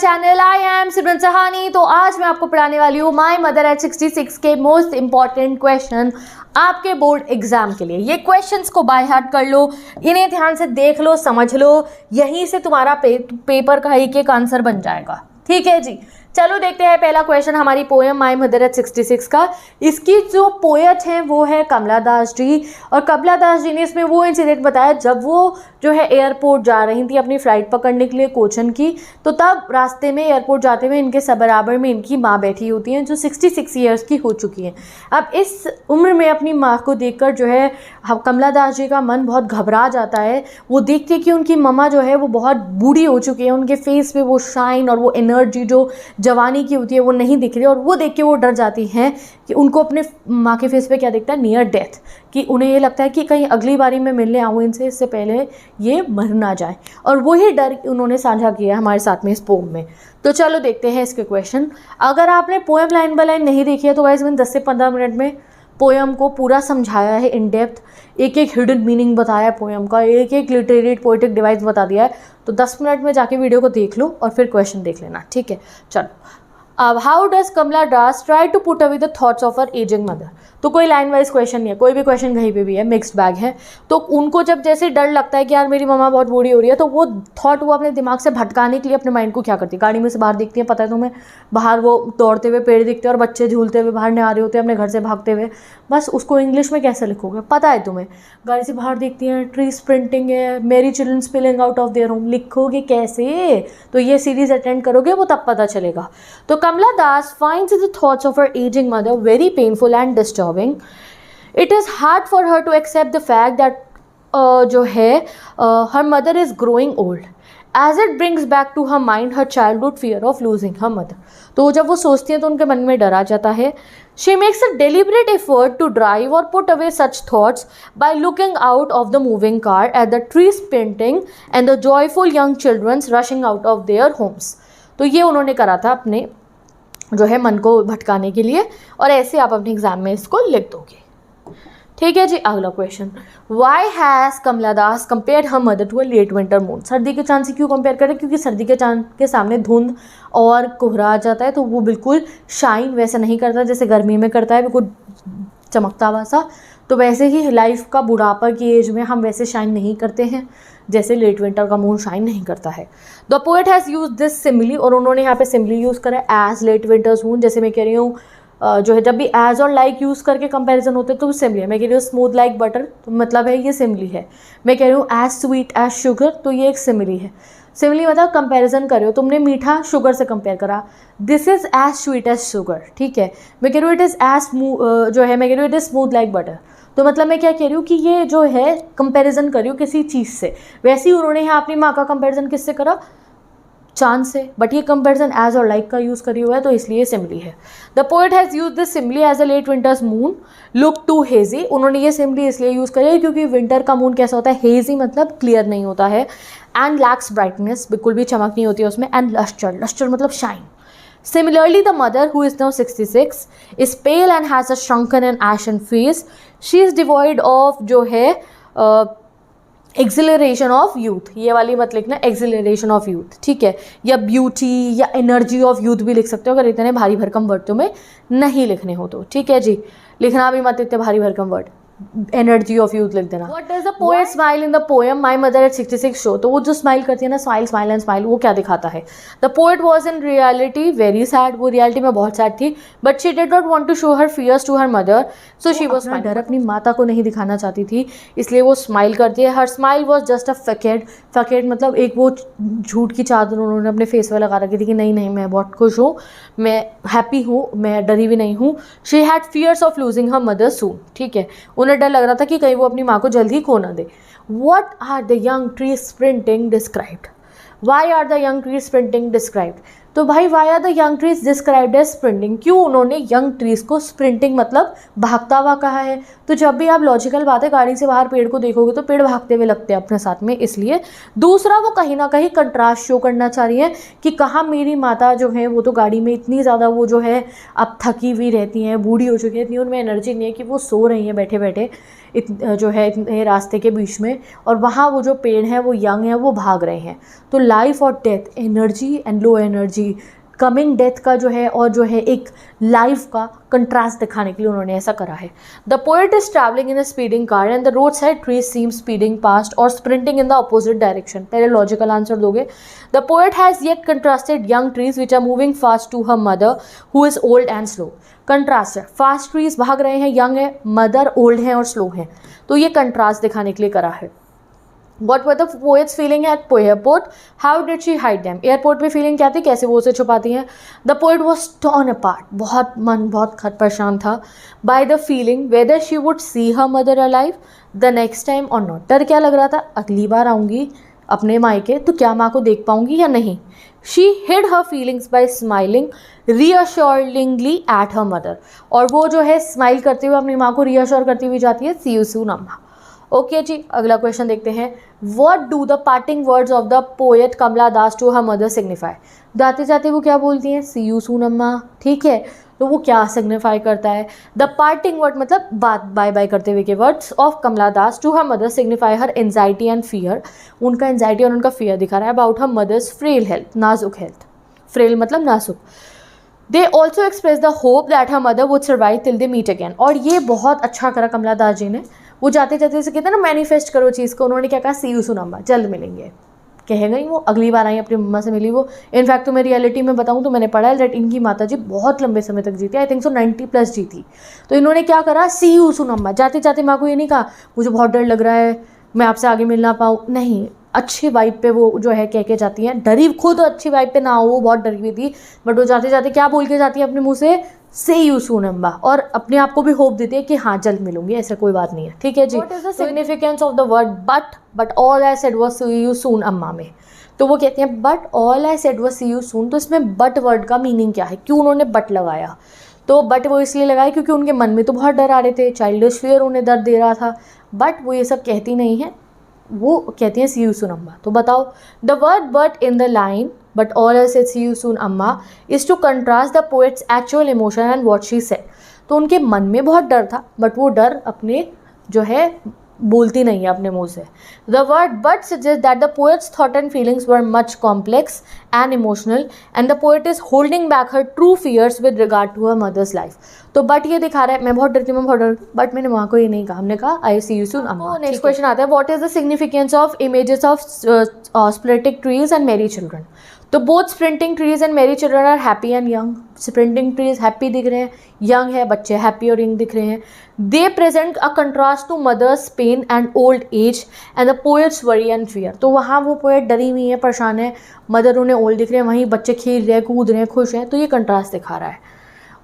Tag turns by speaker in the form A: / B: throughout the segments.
A: Channel. I am सिमरन सहानी। तो आज मैं आपको पढ़ाने वाली हूँ माय मदर एट 66 के मोस्ट इंपॉर्टेंट क्वेश्चन आपके बोर्ड एग्जाम के लिए। ये क्वेश्चंस को बाय हार्ट कर लो, इन्हें ध्यान से देख लो, समझ लो, यहीं से तुम्हारा पेपर का एक आंसर बन जाएगा। ठीक है जी, चलो देखते हैं पहला क्वेश्चन हमारी पोएम माय मदर एट 66 का। इसकी जो पोएट हैं वो है कमला दास जी, और कमला दास जी ने इसमें वो इंसिडेंट बताया जब वो जो है एयरपोर्ट जा रही थी अपनी फ़्लाइट पकड़ने के लिए कोचन की, तो तब रास्ते में एयरपोर्ट जाते हुए इनके बराबर में इनकी माँ बैठी होती हैं जो 66 ईयर्स की हो चुकी हैं। अब इस उम्र में अपनी माँ को देखकर जो है कमला दास जी का मन बहुत घबरा जाता है। वो देखते कि उनकी मम्मा जो है वो बहुत बूढ़ी हो चुकी है, उनके फेस पे वो शाइन और वो एनर्जी जो जवानी की होती है वो नहीं दिख रही, और वो देख के वो डर जाती हैं कि उनको अपने माँ के फेस पे क्या दिखता है, नियर डेथ, कि उन्हें ये लगता है कि कहीं अगली बारी मैं मिलने आऊँ इनसे, इससे पहले ये मर ना जाए। और वही डर उन्होंने साझा किया हमारे साथ में इस पोम में। तो चलो देखते हैं इसके क्वेश्चन। अगर आपने पोएम लाइन बाय लाइन नहीं देखी है तो गाइस मैंने 10 से 15 मिनट में पोएम को पूरा समझाया है, इन डेप्थ, एक एक हिडन मीनिंग बताया है पोएम का, एक एक लिटरेरी पोएटिक डिवाइस बता दिया है। तो 10 मिनट में जाके वीडियो को देख लो और फिर क्वेश्चन देख लेना। ठीक है, चलो। अब how does Kamala Das try to put away the thoughts of her aging mother. तो कोई लाइन वाइज क्वेश्चन नहीं है, कोई भी क्वेश्चन कहीं पे भी है, मिक्स्ड बैग है। तो उनको जब जैसे डर लगता है कि यार मेरी मम्मा बहुत बूढ़ी हो रही है, तो वो थॉट वो अपने दिमाग से भटकाने के लिए अपने माइंड को क्या करती है, गाड़ी में से बाहर देखती है, पता है तुम्हें, बाहर वो दौड़ते हुए पेड़ दिखते हैं और बच्चे झूलते हुए बाहर नहीं आ रहे होते हैं अपने घर से भागते हुए। बस उसको इंग्लिश में कैसे लिखोगे, पता है तुम्हें, गाड़ी से बाहर देखती हैं, ट्री स्प्रिंटिंग है, मेरी children spilling out of their home, लिखोगे कैसे? तो ये सीरीज अटेंड करोगे वो तब पता चलेगा। तो कमला दास finds the thoughts of her aging mother very painful and disturbing. It is hard for her to accept the fact that जो है her mother is growing old, as it brings back to her mind her childhood fear of losing her mother. तो जब वो सोचती हैं तो उनके मन में डर आ जाता है। She makes a deliberate effort to drive or put away such thoughts by looking out of the moving car at the trees painting and the joyful young children rushing out of their homes. तो ये उन्होंने करा था अपने जो है मन को भटकाने के लिए, और ऐसे आप अपने एग्जाम में इसको लिख दोगे। ठीक है जी, अगला question. Why has Kamala Das compare her mother to a late winter moon. सर्दी के चांद से क्यों कंपेयर करें? क्योंकि सर्दी के चांद के सामने धुंध और कोहरा आ जाता है, तो वो बिल्कुल शाइन वैसे नहीं करता जैसे गर्मी में करता है, बिल्कुल चमकता हुआ सा। तो वैसे ही लाइफ का बुढ़ापा की एज में हम वैसे शाइन नहीं करते हैं जैसे लेट विंटर का मून शाइन नहीं करता है। The poet has use this simile, और उन्होंने यहाँ पे सिमिली यूज़ करा है, एज लेट विंटर्स मून। जैसे मैं कह रही हूँ जो है जब भी एज और लाइक यूज़ करके कंपैरिजन होते हैं तो सिमिली है। मैं कह रही हूँ स्मूथ लाइक बटर, तो मतलब है ये सिमिली है। मैं कह रही हूँ एज स्वीट एज शुगर, तो ये एक सिमिली है। सिमिली मतलब कंपैरिजन कर रहे हो, तुमने मीठा शुगर से कंपेयर करा, this is as sweet as sugar. ठीक है, मैं कह रही हूँ इट इज़ एज जो है मैं कह रही हूँ it is smooth like butter. तो मतलब मैं क्या कह रही हूँ कि ये जो है कंपैरिजन कर रही हूँ किसी चीज़ से। वैसे ही उन्होंने यहाँ अपनी माँ का कंपैरिजन किससे करा? चांद से, बट ये कंपैरिजन एज और लाइक का यूज़ करी हुआ है, तो इसलिए सिमिली है। The poet has use this simile as a late winter's moon look to hazy. उन्होंने ये सिमिली इसलिए यूज़ करी है क्योंकि विंटर का मून कैसा होता है, हेजी मतलब क्लियर नहीं होता है, एंड लैक्स ब्राइटनेस, बिल्कुल भी चमक नहीं होती है उसमें, एंड लस्टर, लस्टर मतलब shine. Similarly, the mother, who is now 66, is pale and has a shrunken and ashen face. She is devoid of जो है exhilaration of youth। ये वाली मत लिखना, exhilaration of youth, ठीक है, या beauty या energy of youth भी लिख सकते हो अगर इतने भारी भरकम वर्ड तुम्हें नहीं लिखने हो तो। ठीक है जी, लिखना भी मत इतने भारी भरकम वर्ड, एनर्जी ऑफ यूथ लिख देना। What does the poet smile in the poem my mother eight 66 show. तो वो जो स्माइल करती है ना, स्माइल स्माइल एंड स्माइल, वो क्या दिखाता है? The poet was in reality very sad, वो रियलिटी में बहुत सैड थी, but she did not want to show her fears to her mother, so she was डर अपनी माता को नहीं दिखाना चाहती थी, इसलिए वो स्माइल करती है। Her smile was just a fuck it, fuck it मतलब एक वो झूठ की चादर उन्होंने अपने फेस पर लगा रखी थी कि नहीं नहीं मैं बहुत खुश हूँ, मैं हैप्पी हूँ, मैं डरी भी नहीं हूँ। She had fears of losing her mother soon. ठीक है, उन्हें डर लग रहा था कि कहीं वो अपनी माँ को जल्द ही खो ना दे। What are the young trees sprinting described? Why are the young trees sprinting described? तो भाई why are the young trees described as sprinting? क्यों उन्होंने young trees को sprinting मतलब भागता हुआ कहा है? तो जब भी आप लॉजिकल बात है, गाड़ी से बाहर पेड़ को देखोगे तो पेड़ भागते हुए लगते हैं अपने साथ में, इसलिए। दूसरा, वो कहीं ना कहीं कंट्रास्ट शो करना चाह रही है कि कहाँ मेरी माता जो है वो तो गाड़ी में इतनी ज़्यादा वो जो है अब थकी हुई रहती हैं, बूढ़ी हो चुकी है, इतनी उनमें एनर्जी नहीं है कि वो सो रही हैं बैठे बैठे, जो है इतने रास्ते के बीच में, और वहाँ वो जो पेड़ हैं वो यंग हैं, वो भाग रहे हैं। तो लाइफ और death, energy and low energy, coming death का जो है और जो है एक लाइफ का कंट्रास्ट दिखाने के लिए उन्होंने ऐसा करा है। The poet is travelling in a speeding car and the road side trees seem speeding past और sprinting in the opposite direction. पहले लॉजिकल आंसर दोगे। The poet has yet contrasted young trees which are moving fast to her mother who is old and slow. Contrast है, fast trees भाग रहे हैं, young है, mother old है और slow है, तो ये कंट्रास्ट दिखाने के लिए करा है। What were the poets feeling at airport? How did she hide them? Airport पे फीलिंग क्या थी, कैसे वो उसे छुपाती हैं? The poet was torn apart. बहुत मन बहुत खत परेशान था by the feeling whether she would see her mother alive the next time or not. डर क्या लग रहा था, अगली बार आऊँगी अपने मायके तो क्या माँ को देख पाऊँगी या नहीं। She hid her feelings by smiling reassuringly at her mother. और वो जो है स्माइल करते हुए अपनी माँ को रीअश्योर करती हुई जाती है, see you soon अम्मा। ओके जी, अगला क्वेश्चन देखते हैं। What do the parting words of the poet Kamala Das to her mother signify? जाते जाते वो क्या बोलती हैं, सी यू सून अम्मा, ठीक है, तो वो क्या सिग्निफाई करता है? द पार्टिंग वर्ड मतलब बात बाय बाय करते हुए के words of Kamala Das to her mother signify her anxiety and fear. उनका एंजाइटी और उनका फियर दिखा रहा है about her mother's frail health, नाजुक हेल्थ, फ्रेल मतलब नाजुक। They also express the hope that her mother would survive till they meet again. और ये बहुत अच्छा करा कमला दास जी ने, वो जाते जाते से कहते हैं ना मैनिफेस्ट करो चीज़ को, उन्होंने क्या कहा, सी यू सून अम्मा, जल्द मिलेंगे। कह गई वो, अगली बार आई अपनी मम्मा से मिली वो। इनफैक्ट तो मैं रियलिटी में बताऊँ तो मैंने पढ़ा है दैट इनकी माता जी बहुत लंबे समय तक जीती, आई थिंक सो 90+ जीती। तो इन्होंने क्या करा, सी यू सून अम्मा, जाते जाते माँ को ये नहीं कहा मुझे बहुत डर लग रहा है मैं आपसे आगे मिल ना पाऊँ, नहीं, अच्छी वाइब पे वो जो है कह के जाती हैं। डरी खुद अच्छी वाइब पे ना हो, वो बहुत डरी हुई थी, बट वो जाते जाते क्या बोल के जाती है अपने मुँह से, से यू सून अम्मा, और अपने आप को भी होप देती है कि हाँ जल्द मिलूंगी, ऐसा कोई बात नहीं है, ठीक है जी। What is the significance of the word but all I said was see you soon अम्मा में? तो वो कहते हैं but all I said was see you soon, तो इसमें बट वर्ड का मीनिंग क्या है, क्यों उन्होंने बट लगाया? तो बट वो इसलिए लगाया क्योंकि उनके मन में तो बहुत डर आ रहे थे, चाइल्डिश फियर उन्हें दर्द दे रहा था, बट वो ये सब कहती नहीं है, वो कहती हैं सी यू सून अम्मा। तो बताओ, the word but in the line but all I said see you soon amma is to contrast the poet's actual emotion and what she said. तो उनके मन में बहुत डर था, बट वो डर अपने जो है बोलती नहीं है अपने मुंह से। The word but suggests that the poet's thought and feelings were much complex and emotional and the poet is holding back her true fears with regard to her mother's life. तो बट ये दिखा रहा है मैं बहुत डरती हूँ, मैं बहुत डर, बट मैंने वहाँ को ये नहीं कहा, हमने कहा आई सी यू सून अम्मा। नेक्स्ट क्वेश्चन आता है, what is the significance of images of splitting trees and merry children? तो both sprinting trees and merry children are happy and young. Sprinting trees happy दिख रहे हैं, यंग है, बच्चे हैप्पी और यंग दिख रहे हैं। They present a contrast to mother's pain and old age and the poet's worry and fear. तो वहाँ वो पोएट डरी हुई है, परेशान है, मदर उन्हें ओल्ड दिख रहे हैं, वहीं बच्चे खेल रहे हैं, कूद रहे हैं, खुश हैं, तो ये कंट्रास्ट दिखा रहा है।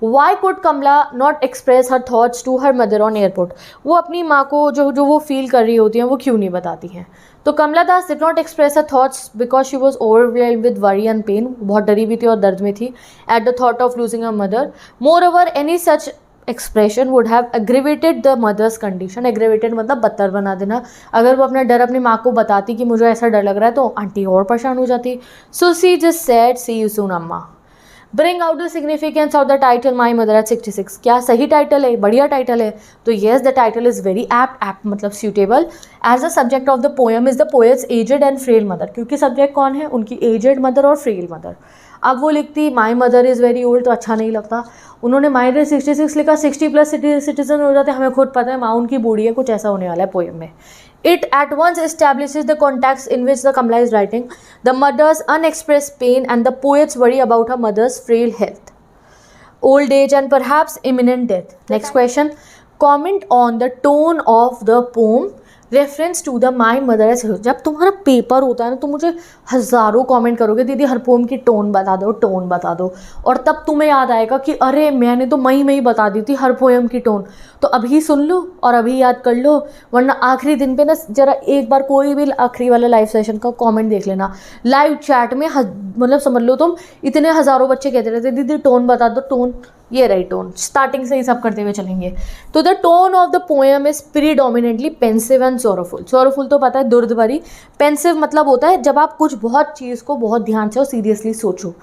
A: Why could Kamla not express her thoughts to her mother on airport? वो अपनी माँ को जो वो फील कर रही होती हैं वो क्यों नहीं बताती हैं? तो कमला दास did not express her thoughts because she was overwhelmed with worry and pain. बहुत डरी भी थी और दर्द में थी at the thought of losing her mother. Moreover, any such expression would have aggravated the mother's condition. Aggravated मतलब बदतर बना देना। अगर वो अपना डर अपनी माँ को बताती कि मुझे ऐसा डर लग रहा है तो आंटी और परेशान हो जाती। So she just said, see you soon, अम्मा। Bring out the significance of the title My Mother at 66. क्या सही टाइटल है, बढ़िया टाइटल है? तो yes, the title is very apt मतलब suitable. As the subject of the poem is the poet's aged and frail mother. क्योंकि subject कौन है, उनकी aged mother और frail mother। अब वो लिखती My mother is very old तो अच्छा नहीं लगता, उन्होंने My mother 66 लिखा, 60+ सिटीजन हो जाते, हमें खुद पता है माँ उनकी बूढ़ी है, कुछ ऐसा होने वाला है पोएम में। It at once establishes the context in which the Kamla is writing, the mother's unexpressed pain and the poet's worry about her mother's frail health, old age and perhaps imminent death. Next question, comment on the tone of the poem reference to the my mother age. जब तुम्हारा paper होता है ना तो मुझे हज़ारों comment करोगे दीदी हर पोम की टोन बता दो, टोन बता दो, और तब तुम्हें याद आएगा कि अरे मैंने तो मई में ही बता दी थी हर पोएम की टोन। तो अभी सुन लो और अभी याद कर लो, वरना आखिरी दिन पे ना जरा एक बार कोई भी आखिरी वाला लाइव सेशन का कमेंट देख लेना। लाइव चैट में मतलब समझ लो तुम इतने हज़ारों बच्चे कहते रहते दीदी टोन बता दो, टोन ये रही टोन, स्टार्टिंग से ही सब करते हुए चलेंगे। तो the tone of the poem is predominantly pensive and sorrowful. Sorrowful तो पता है दुर्द भरी, पेंसिव मतलब होता है जब आप कुछ बहुत चीज़ को बहुत ध्यान से और सीरियसली सोचो,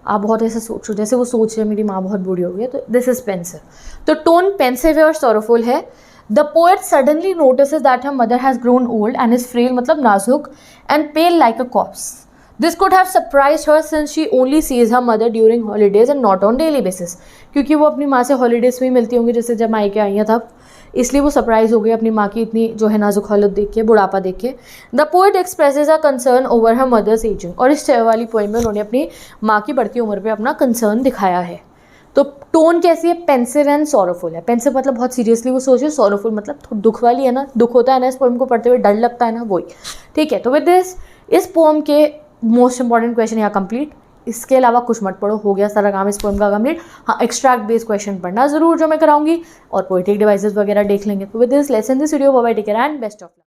A: आप बहुत ऐसे सोचो जैसे वो सोच रहे मेरी माँ बहुत बूढ़ी हो गई है, तो दिस इज पेंसिव। तो टोन पेंसिव है और सोरोफुल है। The poet suddenly notices that her mother has grown old and is frail मतलब नाजुक and pale like a corpse. This could have surprised her since she only sees her mother during holidays and not on daily basis. क्योंकि वो अपनी माँ से holidays में ही मिलती होंगी, जैसे जब मायके आई हैं तब, इसलिए वो सरप्राइज हो गई अपनी माँ की इतनी जो है नाजुक हालत देख के, बुढ़ापा देख के. The poet expresses a concern over her mother's aging. और इस वाली पोएम में उन्होंने अपनी माँ की बढ़ती उम्र पे अपना कंसर्न दिखाया है. तो टोन कैसी है? पेंसिव एंड सॉरोफुल है. पेंसिव मतलब बहुत सीरियसली वो सोचे, सॉरोफुल मतलब दुख वाली है ना, दुख होता है ना इस पोएम को पढ़ते हुए, डर लगता है ना, वही. ठीक है, तो विद दिस इस पोएम के मोस्ट इंपॉर्टेंट क्वेश्चन यहाँ कंप्लीट. इसके अलावा कुछ मत पढ़ो, हो गया सारा काम इस पोएम का कंप्लीट. हाँ, एक्सट्रैक्ट बेस्ड क्वेश्चन पढ़ना जरूर जो मैं कराऊंगी, और पोएटिक डिवाइसेस वगैरह देख लेंगे. तो with this lesson this video, bye bye, take care and best of luck.